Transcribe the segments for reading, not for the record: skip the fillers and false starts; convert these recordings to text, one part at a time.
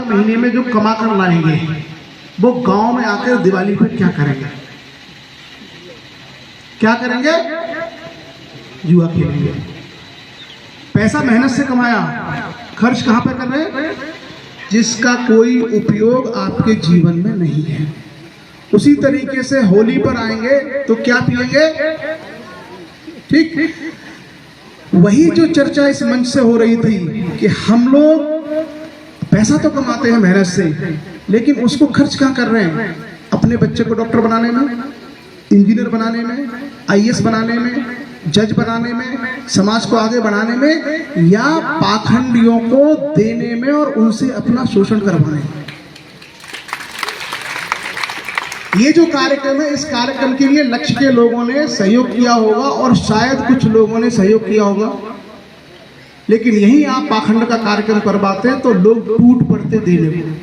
महीने में जो कमा कर लाएंगे वो गांव में आकर दिवाली पे क्या करेंगे? क्या करेंगे? जुआ खेलेंगे। पैसा मेहनत से कमाया, खर्च कहां पर कर रहे हैं? जिसका कोई उपयोग आपके जीवन में नहीं है। उसी तरीके से होली पर आएंगे तो क्या पिएंगे? ठीक, वही जो चर्चा इस मंच से हो रही थी कि हम लोग पैसा तो कमाते हैं मेहनत से, लेकिन उसको खर्च कहाँ कर रहे हैं? अपने बच्चे को डॉक्टर बनाने में, इंजीनियर बनाने में, आईएएस बनाने में, जज बनाने में, समाज को आगे बढ़ाने में, या पाखंडियों को देने में और उनसे अपना शोषण करवाने में। ये जो कार्यक्रम है, इस कार्यक्रम के लिए लक्ष्य के लोगों ने सहयोग किया होगा और शायद कुछ लोगों ने सहयोग किया होगा, लेकिन यही आप पाखंड का कार्यक्रम करवाते हैं तो लोग टूट पड़ते देने को,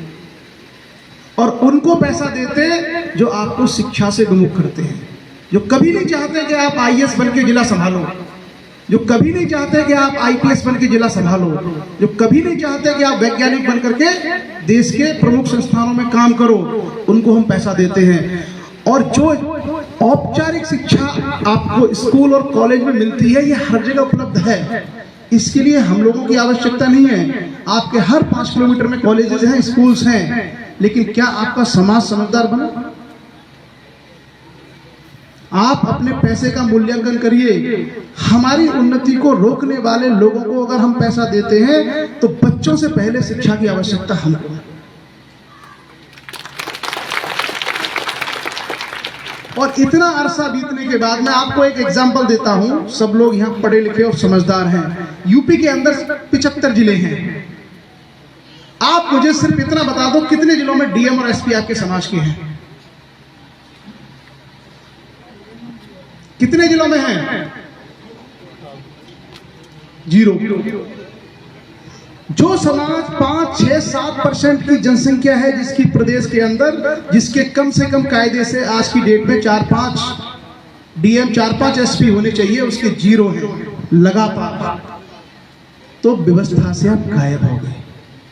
और उनको पैसा देते जो आपको शिक्षा से विमुख करते हैं, जो कभी नहीं चाहते कि आप आईएएस बन के जिला संभालो, जो कभी नहीं चाहते कि आप आईपीएस बन के जिला संभालो, जो कभी नहीं चाहते कि आप वैज्ञानिक बन करके देश के प्रमुख संस्थानों में काम करो, उनको हम पैसा देते हैं। और जो औपचारिक शिक्षा आपको स्कूल और कॉलेज में मिलती है, ये हर जगह उपलब्ध है, इसके लिए हम लोगों की आवश्यकता नहीं है। आपके हर 5 किलोमीटर में कॉलेजेस हैं, स्कूल्स हैं, लेकिन क्या आपका समाज समझदार बना? आप अपने पैसे का मूल्यांकन करिए। हमारी उन्नति को रोकने वाले लोगों को अगर हम पैसा देते हैं तो बच्चों से पहले शिक्षा की आवश्यकता हमको है। और इतना अरसा बीतने के बाद मैं आपको एक एग्जाम्पल देता हूं। सब लोग यहां पढ़े लिखे और समझदार हैं। यूपी के अंदर 75 जिले हैं। आप मुझे सिर्फ इतना बता दो, कितने जिलों में डीएम और एसपी आपके समाज के हैं? कितने जिलों में हैं? 0। जो समाज 5, 6, 7% की जनसंख्या है जिसकी प्रदेश के अंदर, जिसके कम से कम कायदे से आज की डेट में 4-5 डीएम, 4-5 एसपी होने चाहिए, उसके 0 हैं लगातार, तो व्यवस्था से आप गायब हो गए,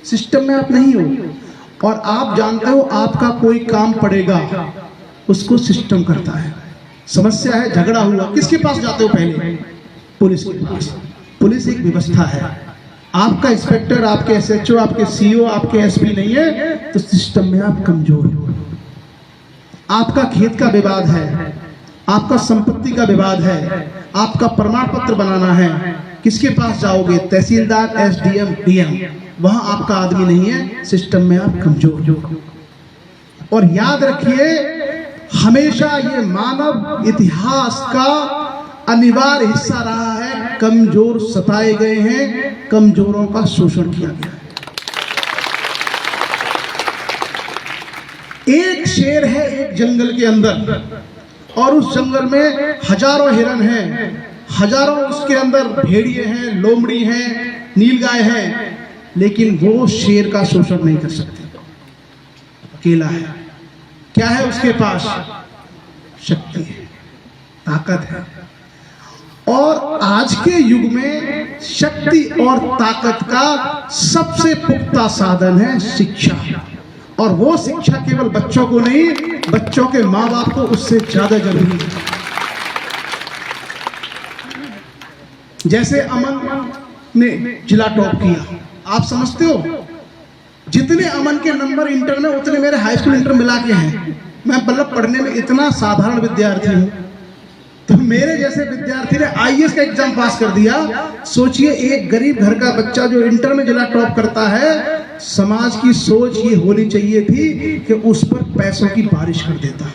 सिस्टम में आप नहीं हो। और आप जानते हो, आपका कोई काम पड़ेगा उसको सिस्टम करता है। समस्या है, झगड़ा हुआ, किसके पास जाते हो? पहले पुलिस के पास। पुलिस एक व्यवस्था है। आपका इंस्पेक्टर, आपके एसएचओ, आपके सीओ, आपके एसपी नहीं है तो सिस्टम में आप कमजोर हो। आपका खेत का विवाद है, आपका संपत्ति का विवाद है, आपका प्रमाण पत्र बनाना है, किसके पास जाओगे? तहसीलदार, एसडीएम, डीएम। वहां आपका आदमी नहीं है, सिस्टम में आप कमजोर हो। और याद रखिए, हमेशा ये मानव इतिहास का अनिवार्य हिस्सा रहा है, कमजोर सताए गए हैं, कमजोरों का शोषण किया गया है। एक शेर है एक जंगल के अंदर, और उस जंगल में हजारों हिरन हैं, हजारों उसके अंदर भेड़िए हैं, लोमड़ी हैं, नीलगाय हैं, लेकिन वो शेर का शोषण नहीं कर सकते। अकेला है। क्या है उसके पास? शक्ति है, ताकत है। और आज के युग में शक्ति और ताकत का सबसे पुख्ता साधन है शिक्षा। और वो शिक्षा केवल बच्चों को नहीं, बच्चों के माँ बाप को उससे ज्यादा जरूरी है। जैसे अमन ने जिला टॉप किया, आप समझते हो जितने अमन के नंबर इंटर में उतने मेरे हाई स्कूल इंटर मिला के हैं। मैं मतलब पढ़ने में इतना साधारण विद्यार्थी हूं, तो मेरे जैसे विद्यार्थी ने आईएएस का एग्जाम पास कर दिया। सोचिए, एक गरीब घर का बच्चा जो इंटर में जिला टॉप करता है, समाज की सोच ये होनी चाहिए थी कि उस पर पैसों की बारिश कर देता।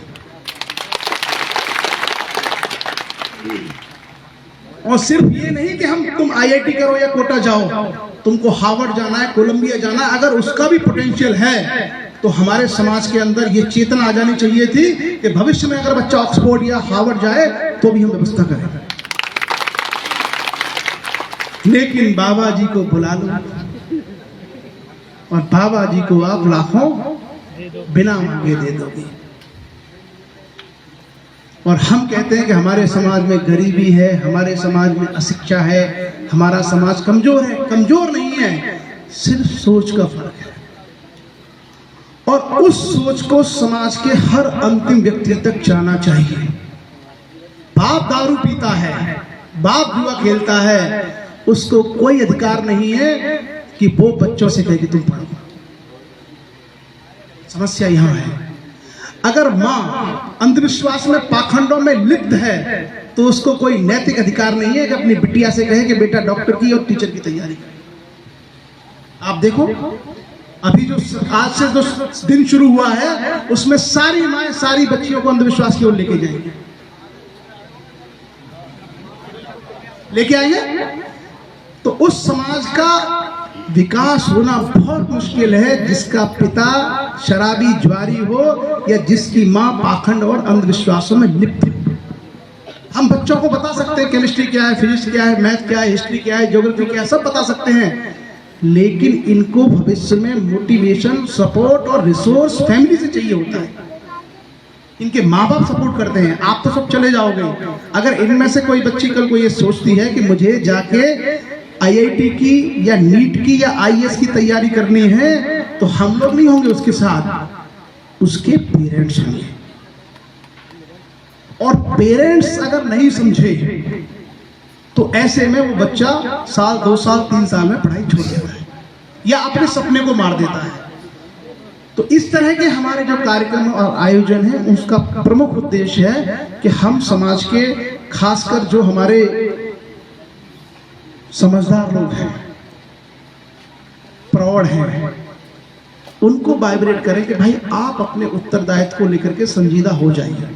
और सिर्फ ये नहीं कि हम तुम आईआईटी करो या कोटा जाओ, तुमको हार्वर्ड जाना है, कोलंबिया जाना है। अगर उसका भी पोटेंशियल है तो हमारे समाज के अंदर ये चेतना आ जानी चाहिए थी कि भविष्य में अगर बच्चा ऑक्सफोर्ड या हार्वर्ड जाए तो भी हम व्यवस्था करें। लेकिन बाबा जी को बुला लो और बाबा जी को आप लाखों बिना मांगे दे दोगे। और हम कहते हैं कि हमारे समाज में गरीबी है, हमारे समाज में अशिक्षा है, हमारा समाज कमजोर है। कमजोर नहीं है, सिर्फ सोच का फर्क है। और उस सोच को समाज के हर अंतिम व्यक्ति तक जाना चाहिए। बाप दारू पीता है, बाप जुआ खेलता है, उसको कोई अधिकार नहीं है कि वो बच्चों से कहे कि तुम पढ़ो। समस्या यहां है। अगर मां अंधविश्वास में, पाखंडों में लिप्त है, तो उसको कोई नैतिक अधिकार नहीं है कि अपनी बिटिया से कहे कि बेटा डॉक्टर की और टीचर की तैयारी कर। आप देखो अभी जो आज से जो दिन शुरू हुआ है, उसमें सारी माएं सारी बच्चियों को अंधविश्वास की ओर लेके जाएंगे, लेके आएंगे। तो उस समाज का विकास होना बहुत मुश्किल है जिसका पिता शराबी ज्वारी हो या जिसकी मां पाखंड और अंधविश्वासों में लिप्त है। हम बच्चों को बता सकते हैं केमिस्ट्री क्या है, फिजिक्स क्या है, मैथ क्या है, हिस्ट्री क्या है, ज्योग्राफी क्या है, सब बता सकते हैं, लेकिन इनको भविष्य में मोटिवेशन, सपोर्ट और रिसोर्स फैमिली से चाहिए होता है। इनके माँ बाप सपोर्ट करते हैं, आप तो सब चले जाओगे। अगर इनमें से कोई बच्ची कल को ये सोचती है कि मुझे जाके आईआईटी की या नीट की या आईएएस की तैयारी करनी है, तो हम लोग नहीं होंगे उसके साथ, उसके पेरेंट्स होंगे। और पेरेंट्स अगर नहीं समझे तो ऐसे में वो बच्चा साल, 2 साल, 3 साल में पढ़ाई छोड़ देता है या अपने सपने को मार देता है। तो इस तरह के हमारे जो कार्यक्रम और आयोजन है, उसका प्रमुख उद्देश्य है कि हम समाज के, खासकर जो हमारे समझदार लोग हैं, प्रौढ़ हैं, उनको वाइब्रेट करें कि भाई आप अपने उत्तरदायित्व को लेकर के संजीदा हो जाइए।